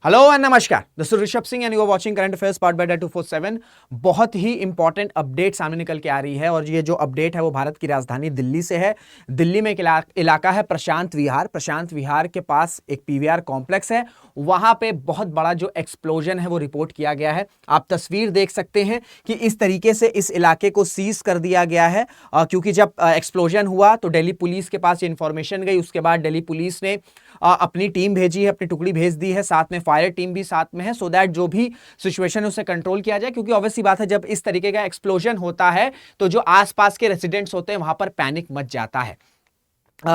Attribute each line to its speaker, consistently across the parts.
Speaker 1: Hello and नमस्कार, this is Rishabh Singh and you are watching current affairs part by 247। बहुत ही important update सामने निकल के आ रही है और ये जो अपडेट है वो भारत की राजधानी दिल्ली से है। दिल्ली में एक इलाका है प्रशांत विहार। प्रशांत विहार के पास एक पीवीआर कॉम्प्लेक्स है, वहां पे बहुत बड़ा जो एक्सप्लोजन है वो रिपोर्ट किया गया है। आप तस्वीर देख सकते हैं कि इस तरीके से इस इलाके को सीज कर दिया गया है क्योंकि जब एक्सप्लोजन हुआ तो दिल्ली पुलिस के पास इंफॉर्मेशन गई। उसके बाद दिल्ली पुलिस ने अपनी टीम भेजी है, अपनी टुकड़ी भेज दी है, साथ में फायर टीम भी साथ में है, सो दैट जो भी सिचुएशन है उसे कंट्रोल किया जाए। क्योंकि ऑब्वियसली बात है, जब इस तरीके का एक्सप्लोजन होता है तो जो आसपास के रेसिडेंट्स होते हैं वहां पर पैनिक मच जाता है।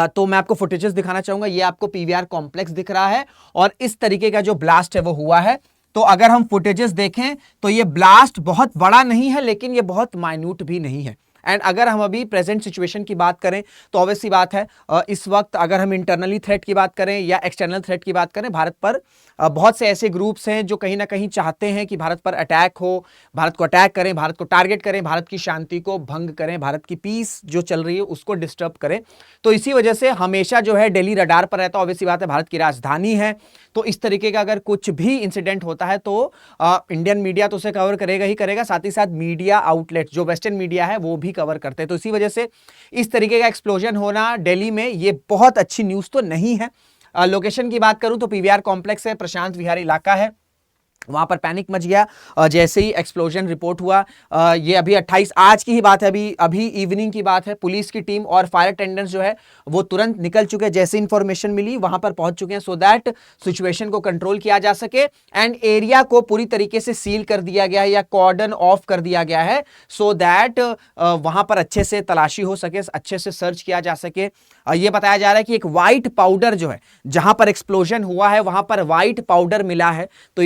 Speaker 1: तो मैं आपको फुटेजेस दिखाना चाहूंगा। ये आपको पीवीआर कॉम्प्लेक्स दिख रहा है और इस तरीके का जो ब्लास्ट है वो हुआ है। तो अगर हम फुटेजेस देखें तो ये ब्लास्ट बहुत बड़ा नहीं है लेकिन ये बहुत माइन्यूट भी नहीं है। एंड अगर हम अभी प्रेजेंट सिचुएशन की बात करें तो ऑब्वियसली बात है, इस वक्त अगर हम इंटरनली थ्रेट की बात करें या एक्सटर्नल थ्रेट की बात करें, भारत पर बहुत से ऐसे ग्रुप्स हैं जो कहीं ना कहीं चाहते हैं कि भारत पर अटैक हो, भारत को अटैक करें, भारत को टारगेट करें, भारत की शांति को भंग करें, भारत की पीस जो चल रही है उसको डिस्टर्ब करें। तो इसी वजह से हमेशा जो है दिल्ली रडार पर रहता है। ऑब्वियसली बात है, भारत की राजधानी है, तो इस तरीके का अगर कुछ भी इंसिडेंट होता है तो इंडियन मीडिया तो उसे कवर करेगा ही करेगा, साथ ही साथ मीडिया आउटलेट जो वेस्टर्न मीडिया है वो भी कवर करते हैं। तो इसी वजह से इस तरीके का एक्सप्लोजन होना दिल्ली में ये बहुत अच्छी न्यूज तो नहीं है। लोकेशन की बात करूं तो पीवीआर कॉम्प्लेक्स है, प्रशांत विहार इलाका है, वहां पर पैनिक मच गया जैसे ही एक्सप्लोजन रिपोर्ट हुआ। ये अभी 28 आज की ही बात है, अभी इवनिंग की बात है। पुलिस की टीम और फायर अटेंडेंट्स जो है वो तुरंत निकल चुके हैं, जैसे इंफॉर्मेशन मिली वहां पर पहुंच चुके हैं, सो दैट सिचुएशन को कंट्रोल किया जा सके। एंड एरिया को पूरी तरीके से सील कर दिया गया है या कॉर्डन ऑफ कर दिया गया है, सो दैट वहां पर अच्छे से तलाशी हो सके, अच्छे से सर्च किया जा सके। ये बताया जा रहा है कि एक व्हाइट पाउडर जो है, जहां पर एक्सप्लोजन हुआ है वहां पर व्हाइट पाउडर मिला है। तो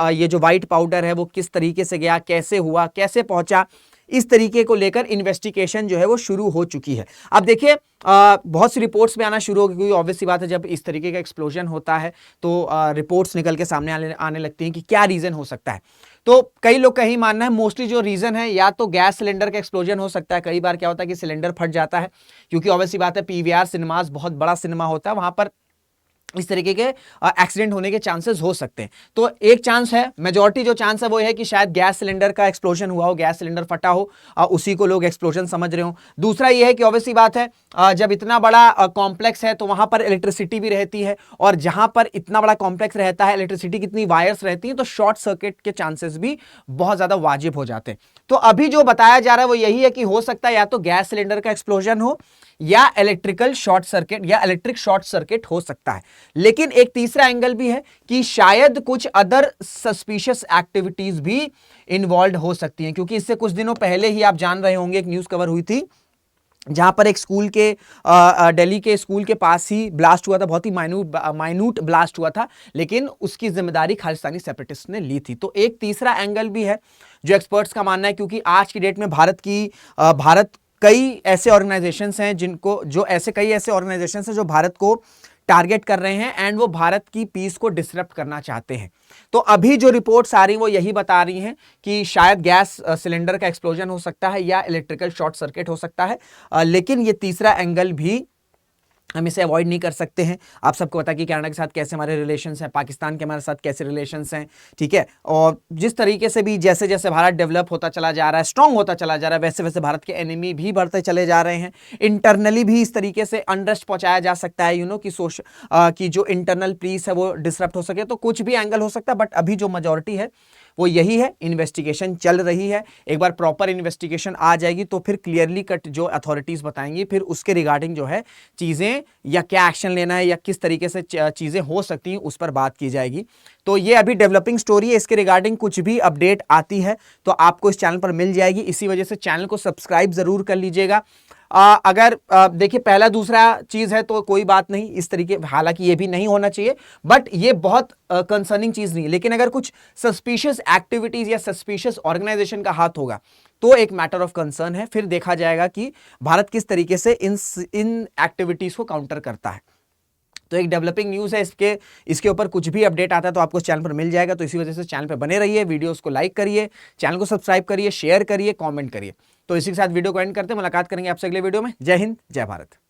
Speaker 1: ये जो व्हाइट पाउडर है वो किस तरीके से गया, कैसे हुआ, कैसे पहुंचा, इस तरीके को लेकर इन्वेस्टिगेशन जो है वो शुरू हो चुकी है। अब देखिए, बहुत सी रिपोर्ट्स में आना शुरू हो गई, क्योंकि ऑब्वियसली बात है जब इस तरीके का एक्सप्लोजन होता है तो रिपोर्ट्स निकल के सामने आने लगती हैं कि क्या रीजन हो सकता है। तो कई लोग का ही मानना है मोस्टली जो रीजन है या तो गैस सिलेंडर का एक्सप्लोजन हो सकता है। कई बार क्या होता है कि सिलेंडर फट जाता है, क्योंकि ऑब्वियसली बात है पीवीआर सिनेमास बहुत बड़ा सिनेमा होता है, वहां पर इस तरीके के एक्सीडेंट होने के चांसेस हो सकते हैं। तो एक चांस है, मेजॉरिटी जो चांस है वो है कि शायद गैस सिलेंडर का एक्सप्लोजन हुआ हो, गैस सिलेंडर फटा हो, उसी को लोग एक्सप्लोजन समझ रहे हो। दूसरा ये है कि ऑब्वियसली बात है, जब इतना बड़ा कॉम्प्लेक्स है तो वहां पर इलेक्ट्रिसिटी भी रहती है, और जहां पर इतना बड़ा कॉम्प्लेक्स रहता है, इलेक्ट्रिसिटी कितनी वायर्स रहती है, तो शॉर्ट सर्किट के चांसेस भी बहुत ज्यादा वाजिब हो जाते हैं। तो अभी जो बताया जा रहा है वो यही है कि हो सकता है या तो गैस सिलेंडर का एक्सप्लोजन हो या इलेक्ट्रिकल शॉर्ट सर्किट या इलेक्ट्रिक शॉर्ट सर्किट हो सकता है। लेकिन एक तीसरा एंगल भी है कि शायद कुछ अदर सस्पिशियस एक्टिविटीज भी इन्वॉल्व हो सकती हैं, क्योंकि इससे कुछ दिनों पहले ही आप जान रहे होंगे एक न्यूज कवर हुई थी जहां पर एक स्कूल के दिल्ली के स्कूल के पास ही ब्लास्ट हुआ था। बहुत ही माइन्यूट ब्लास्ट हुआ था, लेकिन उसकी जिम्मेदारी खालिस्तानी सेपरेटिस्ट ने ली थी। तो एक तीसरा एंगल भी है जो एक्सपर्ट्स का मानना है, क्योंकि आज की डेट में भारत कई ऐसे ऑर्गेनाइजेशंस हैं कई ऐसे ऑर्गेनाइजेशंस हैं जो भारत को टारगेट कर रहे हैं एंड वो भारत की पीस को डिसरप्ट करना चाहते हैं। तो अभी जो रिपोर्ट्स आ रही वो यही बता रही हैं कि शायद गैस सिलेंडर का एक्सप्लोजन हो सकता है या इलेक्ट्रिकल शॉर्ट सर्किट हो सकता है, लेकिन ये तीसरा एंगल भी हम इसे अवॉइड नहीं कर सकते हैं। आप सबको पता है कि कनाडा के साथ कैसे हमारे रिलेशंस हैं, पाकिस्तान के हमारे साथ कैसे रिलेशंस हैं, ठीक है। और जिस तरीके से भी जैसे जैसे भारत डेवलप होता चला जा रहा है, स्ट्रांग होता चला जा रहा है, वैसे वैसे भारत के एनिमी भी बढ़ते चले जा रहे हैं। इंटरनली भी इस तरीके से अनरेस्ट पहुंचाया जा सकता है, कि जो इंटरनल पीस है वो डिसरप्ट हो सके। तो कुछ भी एंगल हो सकता है, बट अभी जो मेजॉरिटी है वो यही है। इन्वेस्टिगेशन चल रही है, एक बार प्रॉपर इन्वेस्टिगेशन आ जाएगी तो फिर क्लियरली कट जो अथॉरिटीज बताएंगी, फिर उसके रिगार्डिंग जो है चीजें या क्या एक्शन लेना है या किस तरीके से चीजें हो सकती हैं उस पर बात की जाएगी। तो ये अभी डेवलपिंग स्टोरी है, इसके रिगार्डिंग कुछ भी अपडेट आती है तो आपको इस चैनल पर मिल जाएगी। इसी वजह से चैनल को सब्सक्राइब जरूर कर लीजिएगा। अगर देखिए पहला दूसरा चीज है तो कोई बात नहीं, इस तरीके, हालांकि ये भी नहीं होना चाहिए, बट ये बहुत कंसर्निंग चीज नहीं है। लेकिन अगर कुछ सस्पिशियस एक्टिविटीज या सस्पिशियस ऑर्गेनाइजेशन का हाथ होगा तो एक मैटर ऑफ कंसर्न है। फिर देखा जाएगा कि भारत किस तरीके से इन एक्टिविटीज को काउंटर करता है। तो एक डेवलपिंग न्यूज़ है, इसके ऊपर कुछ भी अपडेट आता है तो आपको इस चैनल पर मिल जाएगा। तो इसी वजह से चैनल पर बने रहिए, वीडियोस को लाइक करिए, चैनल को सब्सक्राइब करिए, शेयर करिए, कमेंट करिए। तो इसी के साथ वीडियो को एंड करते हैं, मुलाकात करेंगे आपसे अगले वीडियो में। जय हिंद, जय भारत।